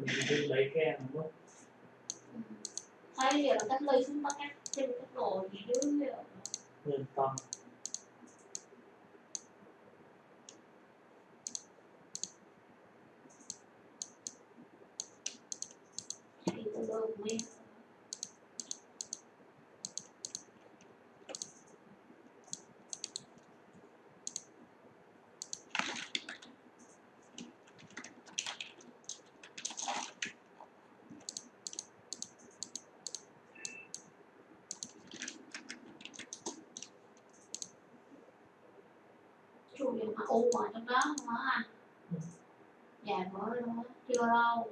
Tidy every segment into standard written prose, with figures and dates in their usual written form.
mình lấy ke đúng không? Thấy giờ là cách ly chúng ta cắt trên cái đồ gì dưới Nhân tâm thì từ từ nguyên chui mà u ở trong đó không á anh? Dạ bữa luôn á, chưa đâu.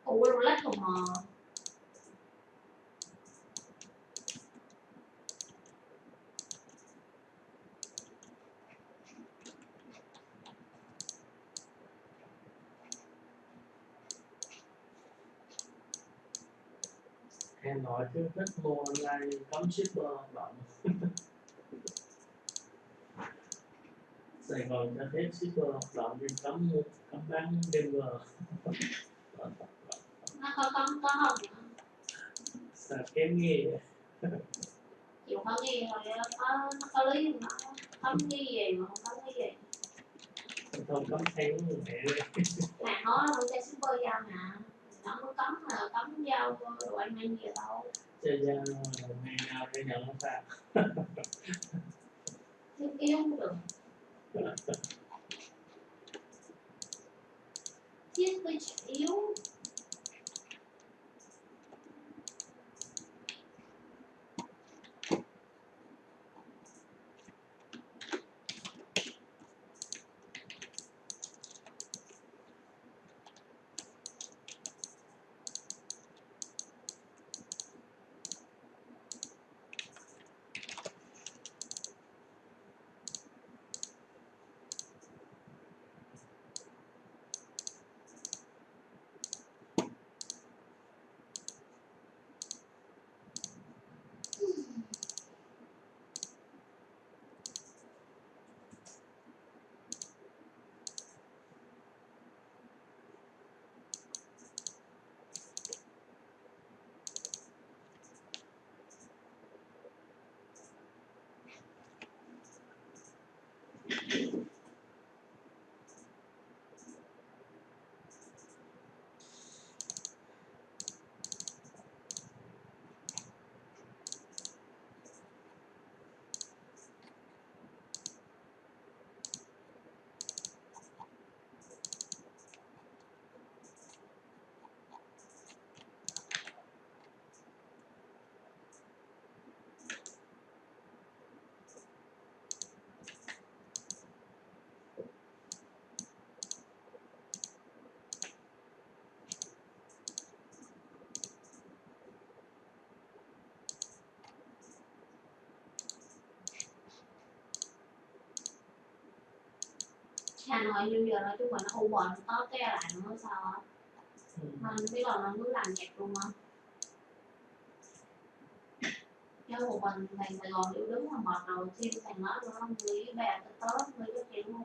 U luôn lách còn mờ. em nói chứ rất mua online cắm shipper bảo Sài Gòn cho phép shipper hoạt động thì cắm bán đêm vờ Nó có không? sao kém nghe Chịu khó nghe rồi nó có lý mà cấm cái gì mà không cấm cái gì. không cắm theo mẹ Hàng nó đâu cho shipper giao nè, nó có cấm là cấm giao đồ ăn mang gì đâu. chơi ra ngày nào để nhận nó phạt Thiếu yếu cũng được. Thiết với yếu. Hà Nội như giờ nói chung là nó u bờ nó có cái lại nó sao á. Nên biết là nó cứ làm nhạc luôn á. Chứ một mình Sài Gòn đều đứng mà mệt rồi, thêm thằng nó nữa không, nghĩ bè tới tới, nghĩ cái chuyện luôn.